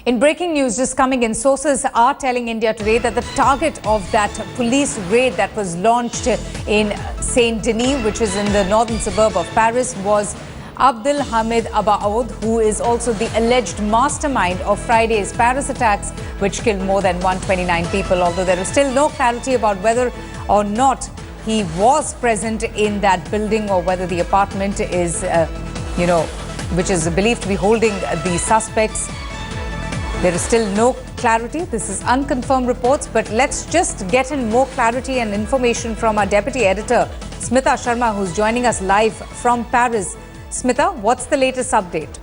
In breaking news just coming in, sources are telling India today that the target of that police raid that was launched in Saint-Denis, which is in the northern suburb of Paris, was Abdelhamid Abaaoud, who is also the alleged mastermind of Friday's Paris attacks, which killed more than 129 people, although there is still no clarity about whether or not he was present in that building or whether the apartment is, which is believed to be holding the suspects. There is still no clarity. This is unconfirmed reports, but let's just get in more clarity and information from our deputy editor, Smita Sharma, who's joining us live from Paris. Smita, what's the latest update?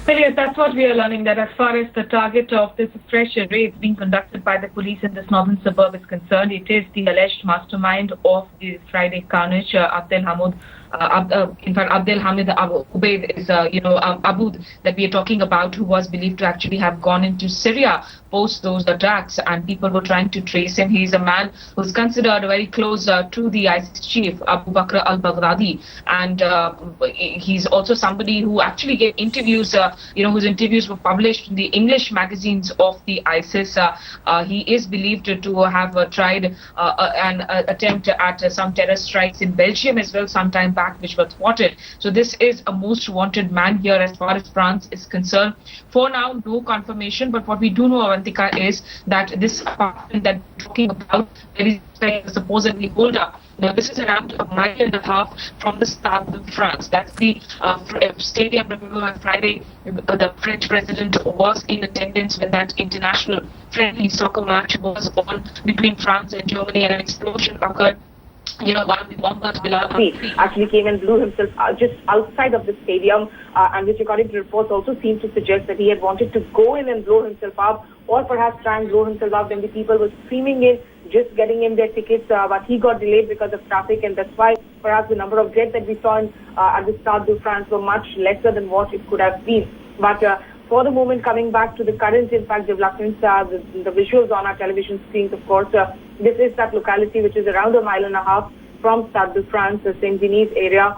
Well, yes, that's what we are learning, that as far as the target of this fresh raid being conducted by the police in this northern suburb is concerned, it is the alleged mastermind of the Friday carnage, Abdelhamid Abaaoud is, Abaaoud that we are talking about, who was believed to actually have gone into Syria post those attacks, and people were trying to trace him. He's a man who's considered very close to the ISIS chief, Abu Bakr al-Baghdadi, and he's also somebody who actually gave interviews, whose interviews were published in the English magazines of the ISIS. He is believed to have tried an attempt at some terror strikes in Belgium as well sometime back, which was thwarted. So this is a most wanted man here as far as France is concerned. For now, no confirmation, but what we do know, Avantika, is that this apartment that we're talking about, there is supposedly holder. Now, this is around a mile and a half from the south of France. That's the stadium. Remember, on Friday, the French president was in attendance when that international friendly soccer match was on between France and Germany, and an explosion occurred. One of the bombers actually came and blew himself just outside of the stadium, and which, according to reports, also seemed to suggest that he had wanted to go in and blow himself up, or perhaps try and blow himself up when the people were streaming in, just getting him their tickets, but he got delayed because of traffic, and that's why perhaps the number of deaths that we saw at the Stade de France were much lesser than what it could have been. But for the moment, coming back to the current, in fact, developments, the visuals on our television screens, of course, this is that locality which is around a mile and a half from Stade de France, the Saint-Denis area,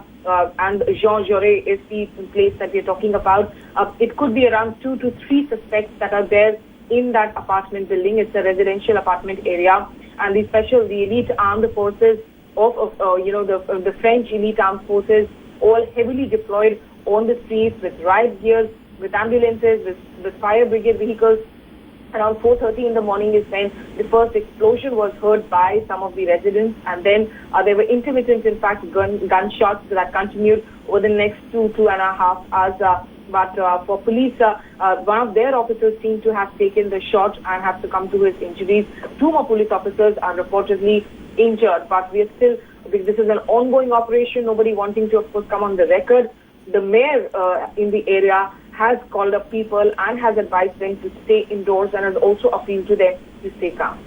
and Jean Jaurès is the place that we are talking about. It could be around 2 to 3 suspects that are there in that apartment building. It's a residential apartment area, and the elite armed forces of the French elite armed forces, all heavily deployed on the streets with riot gears, with ambulances, with fire brigade vehicles. Around 4:30 in the morning is when the first explosion was heard by some of the residents, and then there were intermittent, in fact, gunshots that continued over the next 2.5 hours. But for police, one of their officers seemed to have taken the shot and have succumbed to his injuries. 2 more police officers are reportedly injured, but we are still, this is an ongoing operation, nobody wanting to, of course, come on the record. The mayor in the area has called up people and has advised them to stay indoors, and has also appealed to them to stay calm.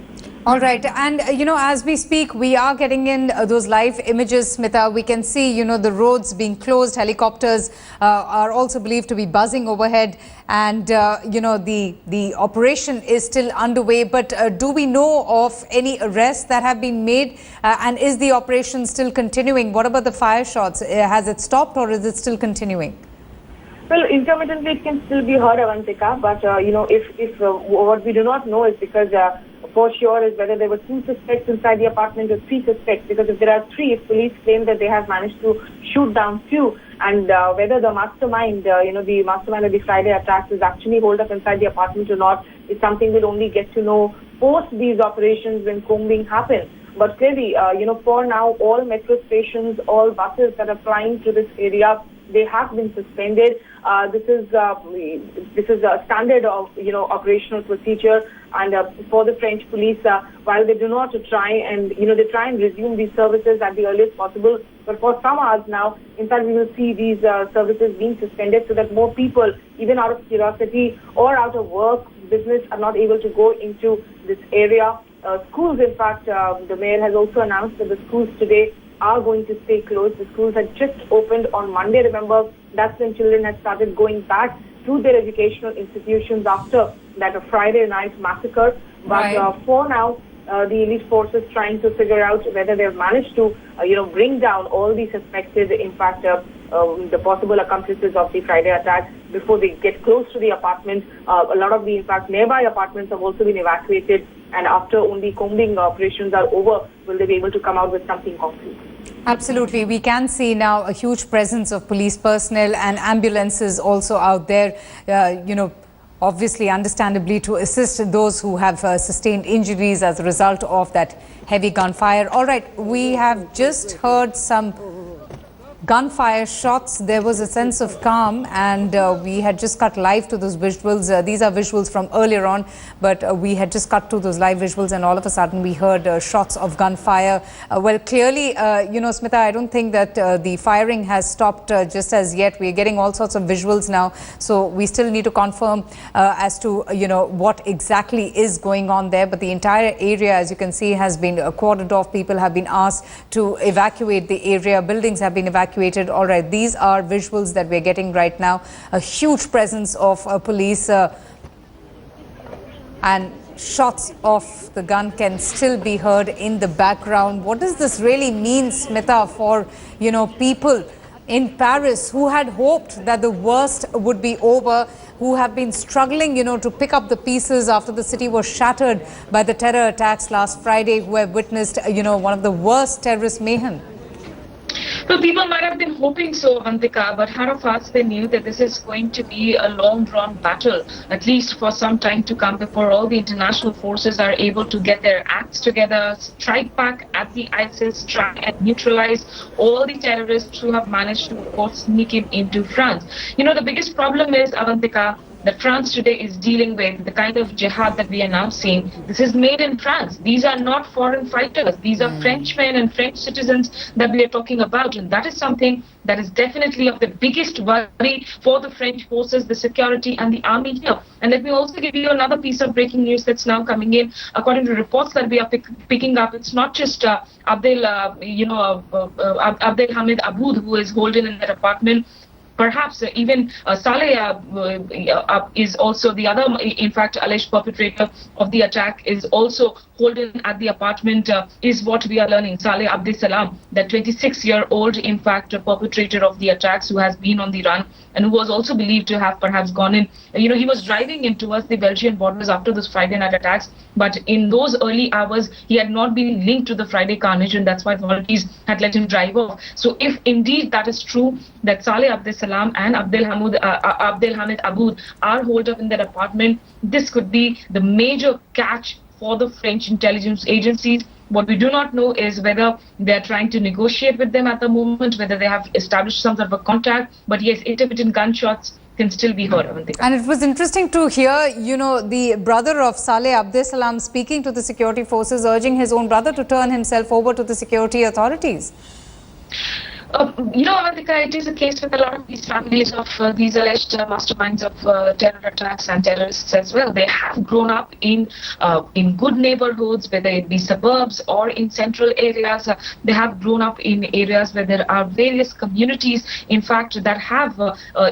All right. And, as we speak, we are getting in those live images, Smita. We can see, the roads being closed. Helicopters are also believed to be buzzing overhead. And, the operation is still underway. But do we know of any arrests that have been made? And is the operation still continuing? What about the fire shots? Has it stopped, or is it still continuing? Well, intermittently it can still be heard, Avantika, but if what we do not know is because for sure is whether there were 2 suspects inside the apartment or 3 suspects, because if there are 3, if police claim that they have managed to shoot down 2, and whether the mastermind, the mastermind of the Friday attacks is actually holed up inside the apartment or not, is something we'll only get to know post these operations when combing happens. But clearly, for now, all metro stations, all buses that are flying to this area, they have been suspended. This is a standard of operational procedure, and for the French police, while they do not try and they try and resume these services at the earliest possible, but for some hours now, in fact, we will see these services being suspended so that more people, even out of curiosity or out of work, business, are not able to go into this area. Schools, in fact, the mayor has also announced that the schools today are going to stay closed. The schools had just opened on Monday. Remember, that's when children had started going back to their educational institutions after that Friday night massacre. But for now, the elite forces trying to figure out whether they've managed to, bring down all the suspected, in fact, the possible accomplices of the Friday attack before they get close to the apartment. A lot of the, in fact, nearby apartments have also been evacuated, and after only combing operations are over, will they be able to come out with something concrete? Absolutely. We can see now a huge presence of police personnel and ambulances also out there, obviously, understandably, to assist those who have sustained injuries as a result of that heavy gunfire. All right, we have just heard some gunfire shots. There was a sense of calm, and we had just cut live to those visuals. These are visuals from earlier on, but we had just cut to those live visuals, and all of a sudden we heard shots of gunfire. Well, clearly, Smita, I don't think that the firing has stopped just as yet. We're getting all sorts of visuals now, so we still need to confirm as to, what exactly is going on there. But the entire area, as you can see, has been cordoned off. People have been asked to evacuate the area. Buildings have been evacuated. All right, these are visuals that we're getting right now. A huge presence of police and shots of the gun can still be heard in the background. What does this really mean, Smita, for, people in Paris who had hoped that the worst would be over, who have been struggling, to pick up the pieces after the city was shattered by the terror attacks last Friday, who have witnessed, one of the worst terrorist mayhem? Well, people might have been hoping so, Avantika, but how of us they knew that this is going to be a long-drawn battle, at least for some time to come, before all the international forces are able to get their acts together, strike back at the ISIS, try and neutralize all the terrorists who have managed to, of course, sneak into France. The biggest problem is, Avantika, that France today is dealing with the kind of jihad that we are now seeing. This is made in France. These are not foreign fighters. These are Frenchmen and French citizens that we are talking about. And that is something that is definitely of the biggest worry for the French forces, the security and the army here. And let me also give you another piece of breaking news that's now coming in. According to reports that we are picking up, it's not just Abdelhamid Abaaoud who is holding in that apartment. Perhaps even Saleh is also the other, in fact, alleged perpetrator of the attack is also holding at the apartment, is what we are learning. Saleh Abdesalam, that 26-year-old, in fact, perpetrator of the attacks, who has been on the run and who was also believed to have perhaps gone in. He was driving in towards the Belgian borders after those Friday night attacks, but in those early hours, he had not been linked to the Friday carnage, and that's why authorities had let him drive off. So if indeed that is true, that Saleh Abdesalam and Abdelhamid Abaaoud are holed up in that apartment, this could be the major catch for the French intelligence agencies. What we do not know is whether they are trying to negotiate with them at the moment, whether they have established some sort of a contact. But yes, intermittent gunshots can still be heard. And it was interesting to hear, the brother of Saleh Abdesalam speaking to the security forces, urging his own brother to turn himself over to the security authorities. Avantika, it is a case with a lot of these families of these alleged masterminds of terror attacks and terrorists as well. They have grown up in good neighborhoods, whether it be suburbs or in central areas. They have grown up in areas where there are various communities, in fact, that have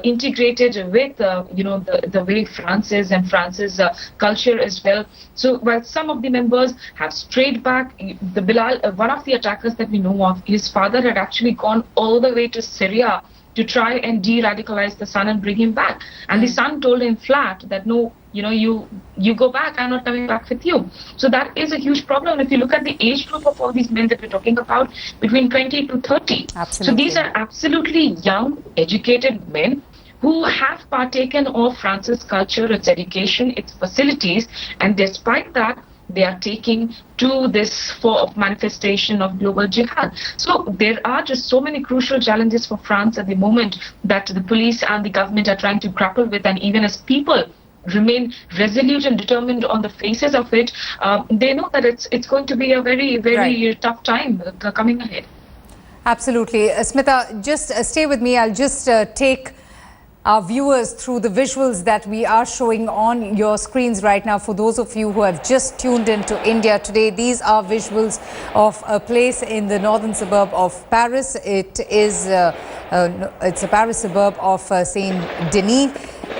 integrated with, the way France is and France's culture as well. So while some of the members have strayed back, the Bilal, one of the attackers that we know of, his father had actually gone all the way to Syria to try and de-radicalize the son and bring him back. And the son told him flat that no, you go back, I'm not coming back with you. So that is a huge problem. If you look at the age group of all these men that we're talking about, between 20 to 30. Absolutely. So these are absolutely young, educated men who have partaken of France's culture, its education, its facilities, and despite that, they are taking to this form of manifestation of global jihad. So there are just so many crucial challenges for France at the moment that the police and the government are trying to grapple with, and even as people remain resolute and determined on the faces of it, they know that it's going to be a very, very tough time coming ahead. Absolutely. Smita, just stay with me. I'll just take our viewers through the visuals that we are showing on your screens right now. For those of you who have just tuned into India today, these are visuals of a place in the northern suburb of Paris. It's a Paris suburb of Saint-Denis.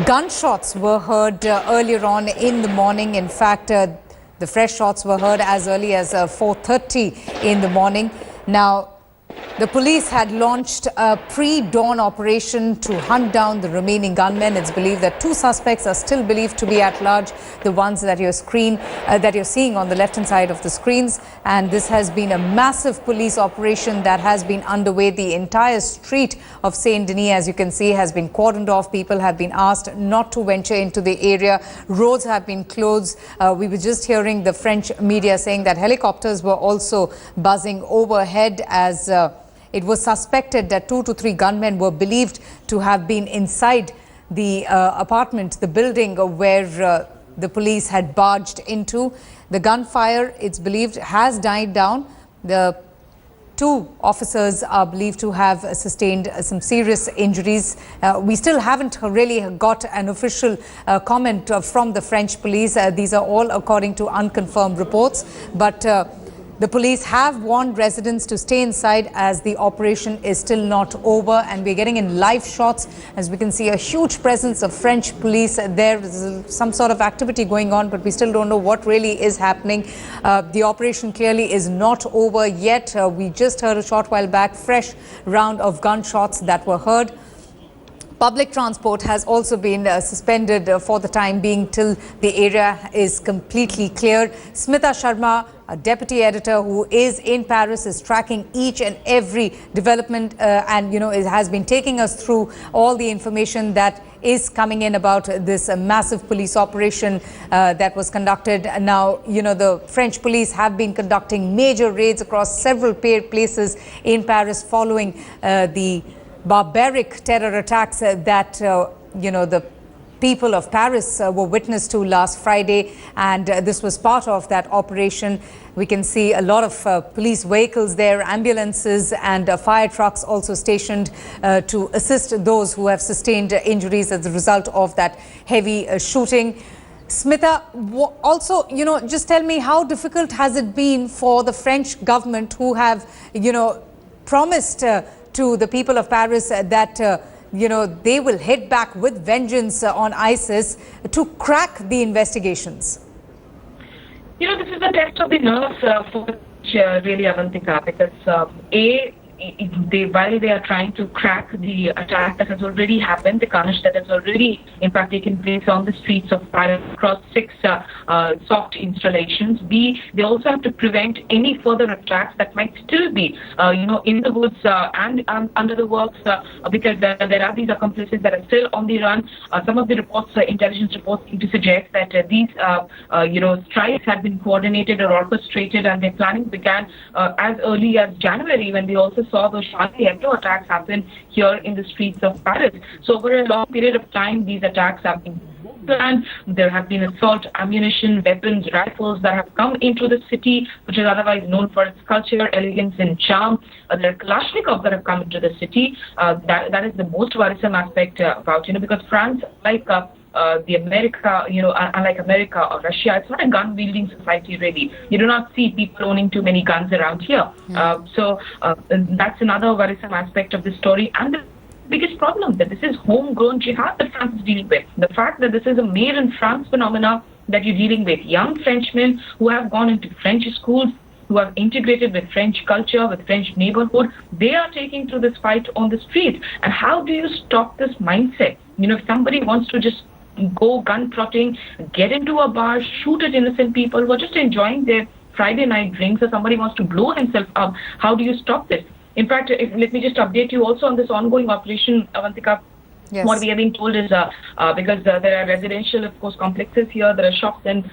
Gunshots were heard earlier on in the morning. In fact, the fresh shots were heard as early as 4:30 in the morning. Now, The police had launched a pre-dawn operation to hunt down the remaining gunmen. It's believed that 2 suspects are still believed to be at large, the ones that you're seeing on the left-hand side of the screens. And this has been a massive police operation that has been underway. The entire street of Saint-Denis, as you can see, has been cordoned off. People have been asked not to venture into the area. Roads have been closed. We were just hearing the French media saying that helicopters were also buzzing overhead as it was suspected that 2 to 3 gunmen were believed to have been inside the apartment, the building where the police had barged into. The gunfire, it's believed, has died down. The 2 officers are believed to have sustained some serious injuries. We still haven't really got an official comment from the French police. These are all according to unconfirmed reports. But the police have warned residents to stay inside as the operation is still not over, and we're getting in live shots as we can see a huge presence of French police. There is some sort of activity going on, but we still don't know what really is happening. The operation clearly is not over yet. We just heard a short while back, fresh round of gunshots that were heard. Public transport has also been suspended for the time being till the area is completely clear. Smita Sharma, a deputy editor who is in Paris, is tracking each and every development and has been taking us through all the information that is coming in about this massive police operation that was conducted. Now, the French police have been conducting major raids across several places in Paris following the barbaric terror attacks that, the people of Paris were witness to last Friday. And this was part of that operation. We can see a lot of police vehicles there, ambulances and fire trucks also stationed to assist those who have sustained injuries as a result of that heavy shooting. Smita, also, just tell me, how difficult has it been for the French government, who have, promised to the people of Paris that, they will hit back with vengeance on ISIS, to crack the investigations? This is the test of the nerves for really Avantika, because while they are trying to crack the attack that has already happened, the carnage that has already in fact taken place on the streets of Paris across 6 soft installations, they also have to prevent any further attacks that might still be in the woods and under the works, because there are these accomplices that are still on the run. Some of the reports, intelligence reports, seem to suggest that these strikes had been coordinated or orchestrated, and their planning began as early as January, when they also saw those Charlie Hebdo attacks happen here in the streets of Paris. So over a long period of time, these attacks have been planned. There have been assault ammunition, weapons, rifles that have come into the city, which is otherwise known for its culture, elegance and charm. There are Kalashnikovs that have come into the city. That is the most worrisome aspect about, because France, like unlike America or Russia, it's not a gun-wielding society, really. You do not see people owning too many guns around here. So that's another worrisome aspect of the story. And the biggest problem, that this is homegrown jihad that France is dealing with. The fact that this is a made-in-France phenomena that you're dealing with. Young Frenchmen who have gone into French schools, who have integrated with French culture, with French neighborhood, they are taking to this fight on the street. And how do you stop this mindset? If somebody wants to just go gun trotting, get into a bar, shoot at innocent people who are just enjoying their Friday night drinks, or somebody wants to blow himself up, how do you stop this? In fact, let me just update you also on this ongoing operation, Avantika. Yes. What we are being told is because there are residential, of course, complexes here, there are shops and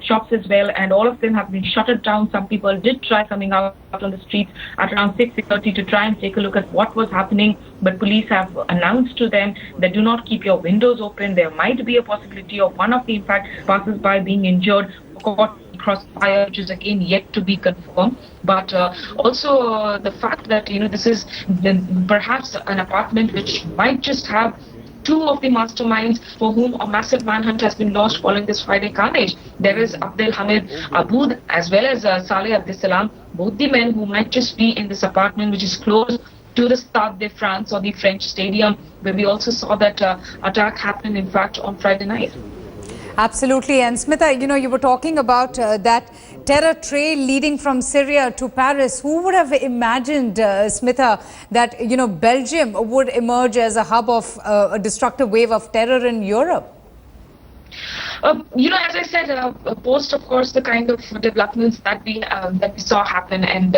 shops as well, and all of them have been shuttered down. Some people did try coming out on the streets at around 6:30 to try and take a look at what was happening, but police have announced to them that do not keep your windows open. There might be a possibility of one of the, in fact, passers-by being injured, caught crossfire, which is again yet to be confirmed. But also the fact that this is perhaps an apartment which might just have 2 of the masterminds for whom a massive manhunt has been launched following this Friday carnage. There is Abdelhamid Abaaoud as well as Saleh Abdeslam, both the men who might just be in this apartment, which is close to the Stade de France, or the French stadium, where we also saw that attack happen, in fact, on Friday night. Absolutely. And Smita, you were talking about that terror trail leading from Syria to Paris. Who would have imagined, Smita, that, Belgium would emerge as a hub of a destructive wave of terror in Europe? As I said, post, of course, the kind of developments that we saw happen, and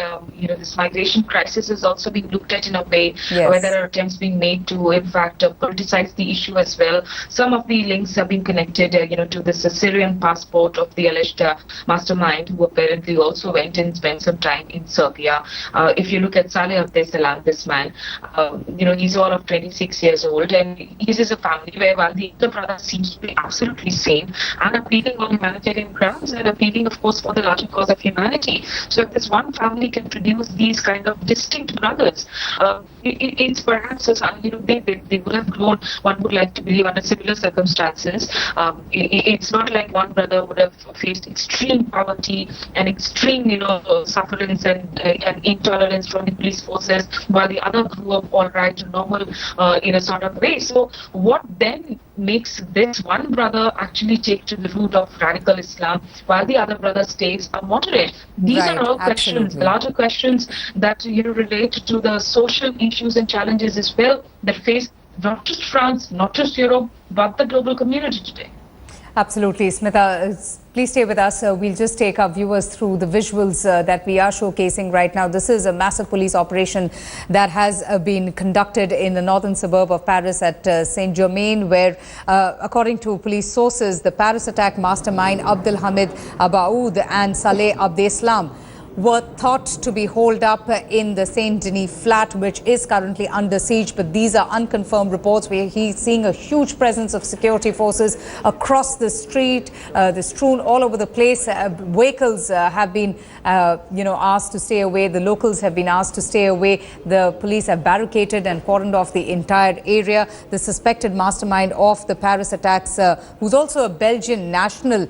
this migration crisis has also been looked at in a way where there are attempts being made to, in fact, politicize the issue as well. Some of the links have been connected, to this Syrian passport of the alleged mastermind, who apparently also went and spent some time in Serbia. If you look at Saleh Abdeslam, this man, he's all of 26 years old, and he's is a family where while the other brother seems to be absolutely sane and appealing on humanitarian grounds and appealing, of course, for the larger cause of humanity. So if this one family can produce these kind of distinct brothers, it's perhaps, they would have grown, one would like to believe, under similar circumstances. It's not like one brother would have faced extreme poverty and extreme, sufferance and intolerance from the police forces, while the other grew up all right, normal, in a sort of way. So what then makes this one brother actually take to the route of radical Islam, while the other brother stays a moderate? These are all questions, larger questions that relate to the social issues and challenges as well that face not just France, not just Europe, but the global community today. Absolutely. Smita, please stay with us. We'll just take our viewers through the visuals that we are showcasing right now. This is a massive police operation that has been conducted in the northern suburb of Paris at Saint-Germain, where, according to police sources, the Paris attack mastermind Abdelhamid Abaaoud and Saleh Abdeslam were thought to be holed up in the Saint-Denis flat, which is currently under siege. But these are unconfirmed reports. We're seeing a huge presence of security forces across the street, strewn all over the place. Vehicles have been, asked to stay away. The locals have been asked to stay away. The police have barricaded and cordoned off the entire area. The suspected mastermind of the Paris attacks, who's also a Belgian national,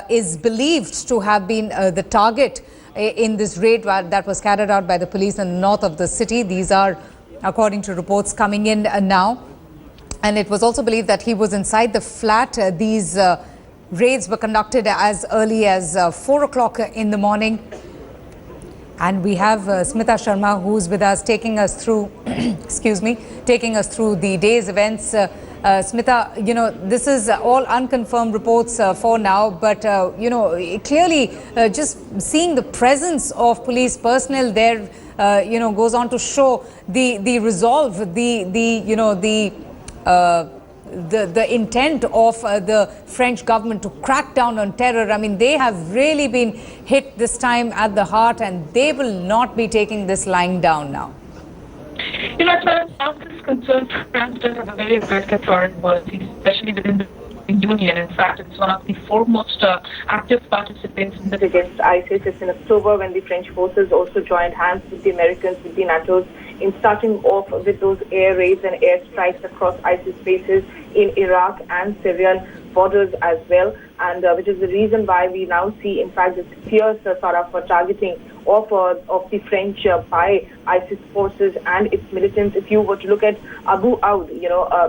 is believed to have been the target in this raid that was carried out by the police in the north of the city. These are according to reports coming in now. And it was also believed that he was inside the flat. These raids were conducted as early as 4 o'clock in the morning. And we have Smita Sharma, who's with us, taking us through, taking us through the day's events. Smita, this is all unconfirmed reports for now, but, clearly just seeing the presence of police personnel there, goes on to show the resolve, the intent of the French government to crack down on terror. I mean, they have really been hit this time at the heart, and they will not be taking this lying down now. As far as France is concerned, France does have a very aggressive foreign policy, especially within the Union. In fact, it's one of the foremost active participants in the against ISIS. It's in October when the French forces also joined hands with the Americans, with the NATO's, in starting off with those air raids and air strikes across ISIS bases in Iraq and Syrian borders as well, and which is the reason why we now see, in fact, this fierce sort of targeting of the French by ISIS forces and its militants. If you were to look at Abaaoud,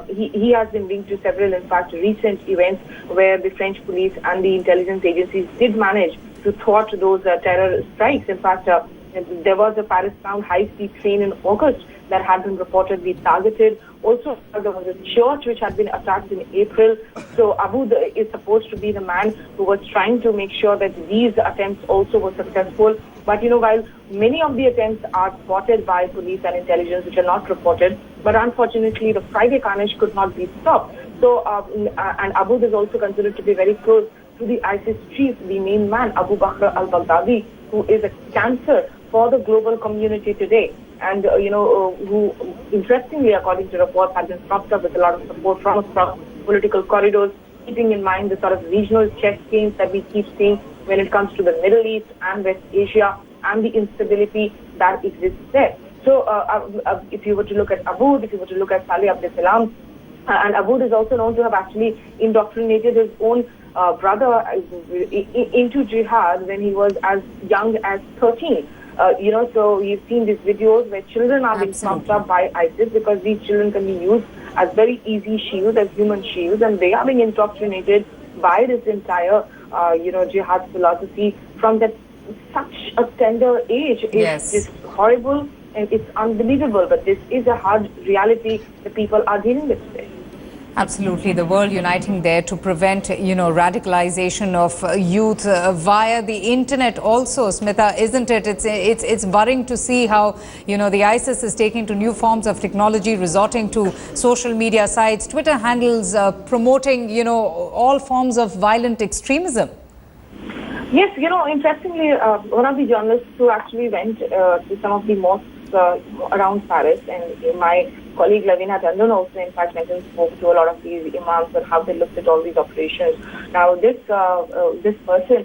he has been linked to several, in fact, recent events where the French police and the intelligence agencies did manage to thwart those terror strikes. In fact, there was a Paris-bound high-speed train in August that had been reportedly targeted. Also, there was a church which had been attacked in April. So Abaaoud is supposed to be the man who was trying to make sure that these attempts also were successful. But, while many of the attempts are spotted by police and intelligence, which are not reported, but unfortunately, the Friday carnage could not be stopped. So, and Abaaoud is also considered to be very close to the ISIS chief, the main man, Abu Bakr al-Baghdadi, who is a cancer for the global community today. And, who, interestingly, according to reports, has been propped up with a lot of support from across political corridors, keeping in mind the sort of regional chess games that we keep seeing when it comes to the Middle East and West Asia and the instability that exists there. So, if you were to look at Abaaoud, if you were to look at Saleh Abdeslam, and Abaaoud is also known to have actually indoctrinated his own brother into jihad when he was as young as 13. So you've seen these videos where children are being pumped up by ISIS because these children can be used as very easy shields, as human shields, and they are being indoctrinated by this entire, jihad philosophy from that such a tender age is just horrible and it's unbelievable. But this is a hard reality the people are dealing with today. Absolutely, the world uniting there to prevent, radicalization of youth via the internet also, Smita, isn't it? It's worrying to see how, the ISIS is taking to new forms of technology, resorting to social media sites, Twitter handles, promoting, all forms of violent extremism. Yes, interestingly, one of the journalists who actually went to some of the mosques around Paris, and my colleague Lavina Tandon also in fact went and spoke to a lot of these imams and how they looked at all these operations. Now this person,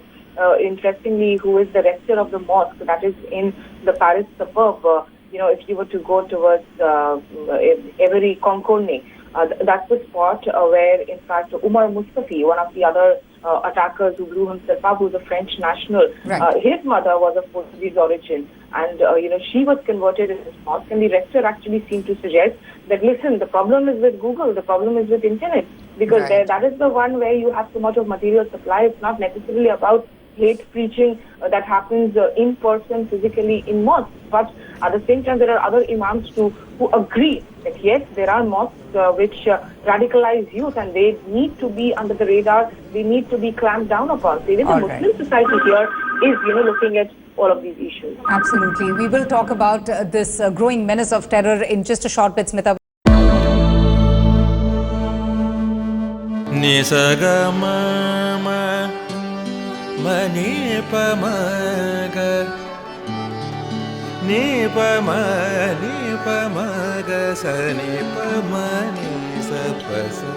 interestingly, who is the rector of the mosque that is in the Paris suburb, if you were to go towards every Concorne, that's the spot where in fact Umar Mustafi, one of the other attackers who blew himself up, who's a French national, his mother was of Portuguese origin, and she was converted in this mosque, and the rector actually seemed to suggest that, listen, the problem is with Google, the problem is with internet, because that is the one where you have so much of material supply. It's not necessarily about hate preaching that happens in person, physically in mosques, but at the same time there are other imams too who agree that yes, there are mosques which radicalize youth, and they need to be under the radar, they need to be clamped down upon. So even the Muslim society here is looking at all of these issues. Absolutely. We will talk about this growing menace of terror in just a short bit, Smita. Mani pa ma ga, ni pa ma ga sa ni pa ma ni sa pa sa.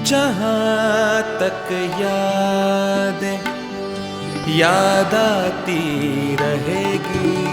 जहाँ तक यादें याद आती रहेगी,